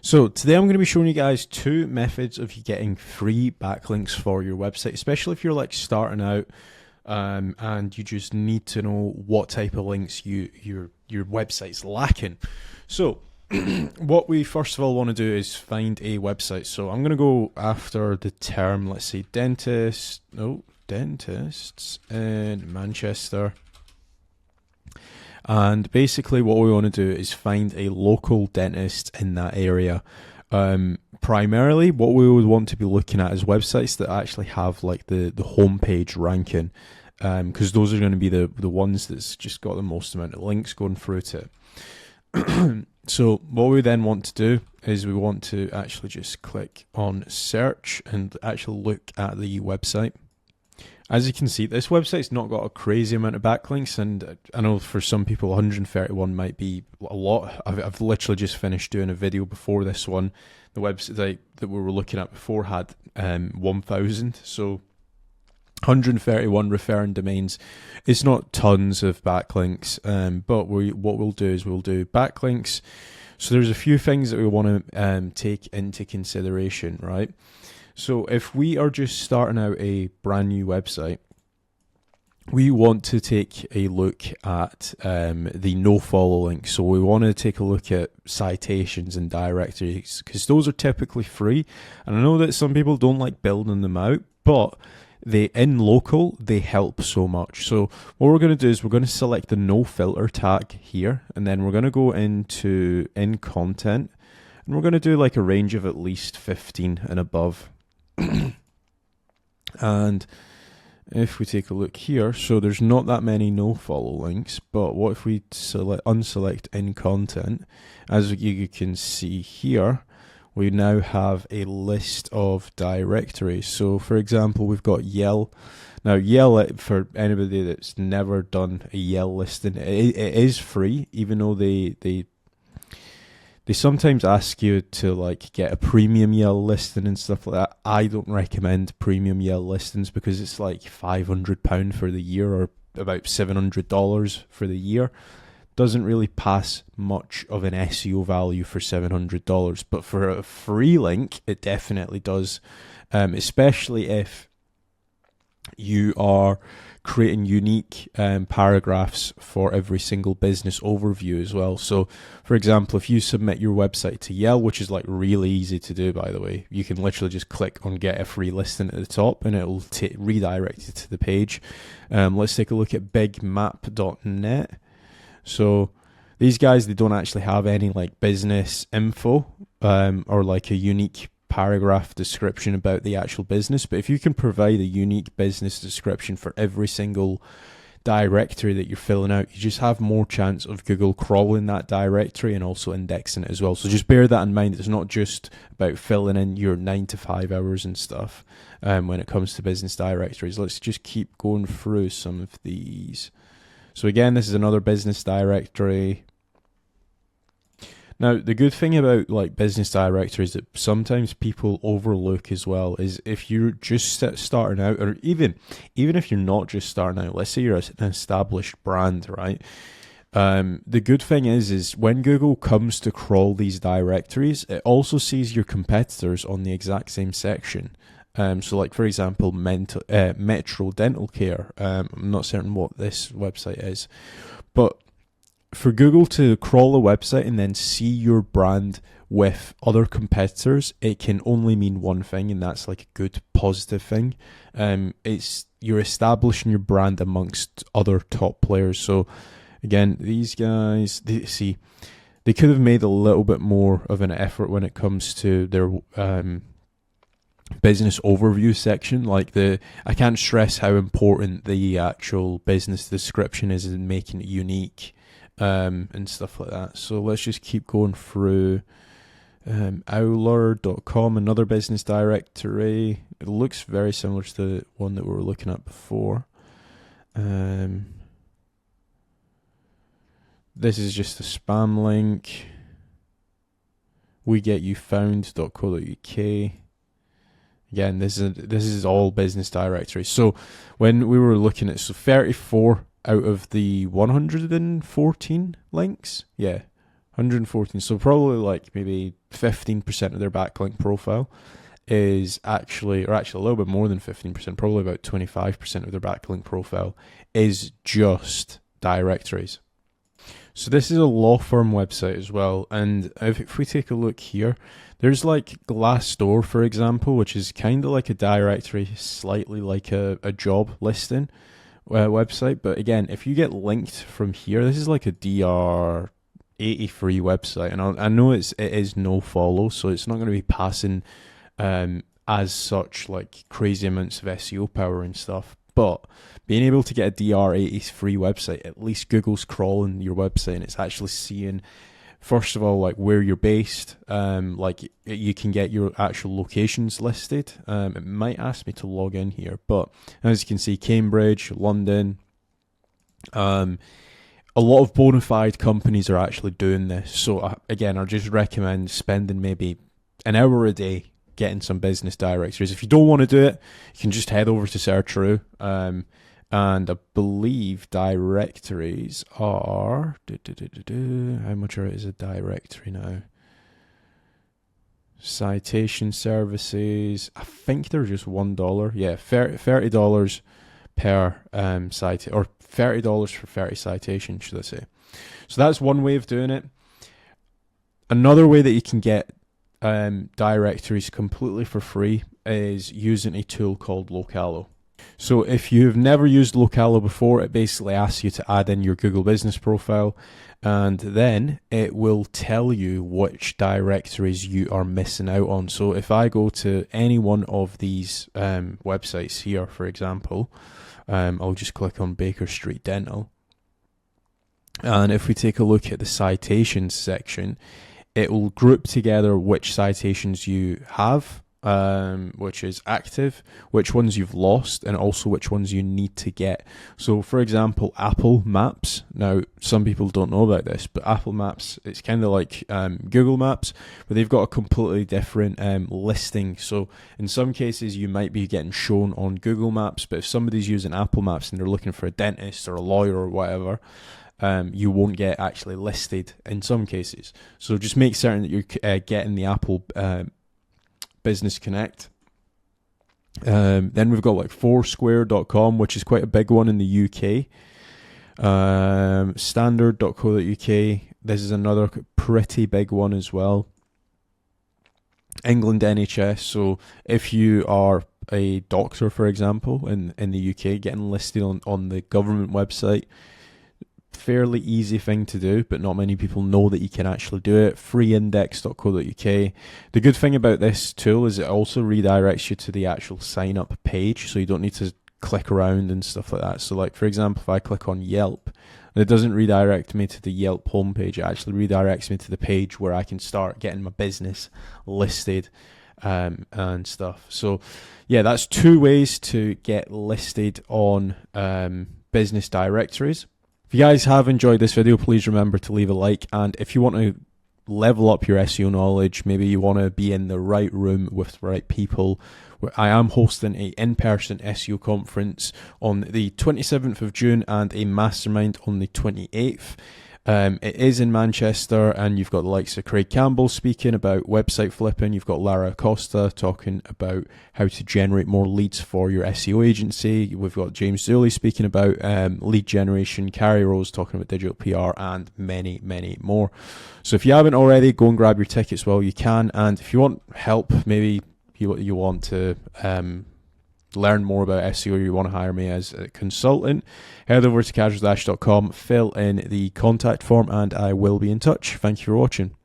So today I'm going to be showing you guys two methods of you getting free backlinks for your website, especially if you're like starting out and you just need to know what type of links your website's lacking. So what we first of all want to do is find a website. So I'm going to go after the term, let's say dentists in Manchester. And basically what we want to do is find a local dentist in that area. Primarily what we would want to be looking at is websites that actually have like the homepage ranking, because those are going to be the ones that's just got the most amount of links going through to it. So what we then want to do is we want to actually just click on search and actually look at the website. As you can see, this website's not got a crazy amount of backlinks, and I know for some people 131 might be a lot. I've literally just finished doing a video before this one. The website that we were looking at before had 1,000, so 131 referring domains. It's not tons of backlinks, but what we'll do is we'll do backlinks. So there's a few things that we want to take into consideration, right? So if we are just starting out a brand new website, we want to take a look at the nofollow link. So we want to take a look at citations and directories, because those are typically free. And I know that some people don't like building them out, but in local, they help so much. So what we're going to do is we're going to select the no filter tag here, and then we're going to go into in content, and we're going to do like a range of at least 15 and above. And if we take a look here, so there's not that many no follow links, but what if we unselect in content? As you can see here, we now have a list of directories. So for example, we've got Yell. Now Yell, for anybody that's never done a Yell listing, it is free, even though they sometimes ask you to like get a premium Yell listing and stuff like that. I don't recommend premium Yell listings because it's like £500 for the year, or about $700 for the year. Doesn't really pass much of an SEO value for $700, but for a free link, it definitely does, especially if you are creating unique paragraphs for every single business overview as well. So for example, if you submit your website to Yell, which is like really easy to do, by the way, you can literally just click on get a free listing at the top and it'll redirect you to the page. Let's take a look at bigmap.net. So these guys, they don't actually have any like business info or like a unique paragraph description about the actual business, but if you can provide a unique business description for every single directory that you're filling out, you just have more chance of Google crawling that directory and also indexing it as well. So just bear that in mind. It's not just about filling in your 9 to 5 hours and stuff when it comes to business directories. Let's just keep going through some of these. So again, this is another business directory. Now, the good thing about like business directories that sometimes people overlook as well is if you're just starting out, or even if you're not just starting out, let's say you're an established brand, right? The good thing is when Google comes to crawl these directories, it also sees your competitors on the exact same section. So like, for example, Metro Dental Care. I'm not certain what this website is, but for Google to crawl a website and then see your brand with other competitors, it can only mean one thing, and that's like a good positive thing. It's you're establishing your brand amongst other top players. So again, these guys, they could have made a little bit more of an effort when it comes to their business overview section. Like I can't stress how important the actual business description is in making it unique. And stuff like that. So let's just keep going through. Owler.com, another business directory. It looks very similar to the one that we were looking at before. This is just a spam link. WeGetYouFound.co.uk. Again, this is all business directories. So when we were looking at 34 out of the 114 links, yeah, 114. So probably like maybe 15% of their backlink profile is actually, or actually a little bit more than 15%, probably about 25% of their backlink profile is just directories. So this is a law firm website as well, and if we take a look here, there's like Glassdoor, for example, which is kind of like a directory, slightly like a job listing website. But again, if you get linked from here, this is like a DR80 free website, and I know it is no follow, so it's not going to be passing as such like crazy amounts of SEO power and stuff. But being able to get a DR80 free website, at least Google's crawling your website and it's actually seeing, first of all, like where you're based. Like you can get your actual locations listed. It might ask me to log in here, but as you can see, Cambridge, London. A lot of bona fide companies are actually doing this. So again, I just recommend spending maybe an hour a day getting some business directories. If you don't want to do it, you can just head over to Searcharoo. And I believe directories are... How much is a directory now? Citation services. I think they're just $1. Yeah, $30 per site, or $30 for 30 citations, should I say. So that's one way of doing it. Another way that you can get directories completely for free is using a tool called Localo. So if you've never used Localo before, it basically asks you to add in your Google Business profile, and then it will tell you which directories you are missing out on. So if I go to any one of these websites here, for example, I'll just click on Baker Street Dental, and if we take a look at the citations section, it will group together which citations you have, which is active, which ones you've lost, and also which ones you need to get. So for example, Apple Maps. Now, some people don't know about this, but Apple Maps, it's kind of like Google Maps, but they've got a completely different listing. So in some cases, you might be getting shown on Google Maps, but if somebody's using Apple Maps and they're looking for a dentist or a lawyer or whatever, you won't get actually listed in some cases. So just make certain that you're getting the Apple Business Connect. Then we've got like Foursquare.com, which is quite a big one in the UK. Standard.co.uk. This is another pretty big one as well. England NHS. So if you are a doctor, for example, in the UK, getting listed on the government website, fairly easy thing to do, but not many people know that you can actually do it. Freeindex.co.uk. The good thing about this tool is it also redirects you to the actual sign up page, so you don't need to click around and stuff like that. So like, for example, if I click on Yelp, it doesn't redirect me to the Yelp homepage. It actually redirects me to the page where I can start getting my business listed and stuff. So yeah, that's two ways to get listed on business directories. If you guys have enjoyed this video, please remember to leave a like, and if you want to level up your SEO knowledge, maybe you want to be in the right room with the right people, where I am hosting a in-person SEO conference on the 27th of June and a mastermind on the 28th. It is in Manchester, and you've got the likes of Craig Campbell speaking about website flipping. You've got Lara Acosta talking about how to generate more leads for your SEO agency. We've got James Dooley speaking about lead generation. Carrie Rose talking about digital PR, and many, many more. So if you haven't already, go and grab your tickets while you can. And if you want help, maybe you want to learn more about SEO, or you want to hire me as a consultant, head over to casualdash.com, fill in the contact form, and I will be in touch. Thank you for watching.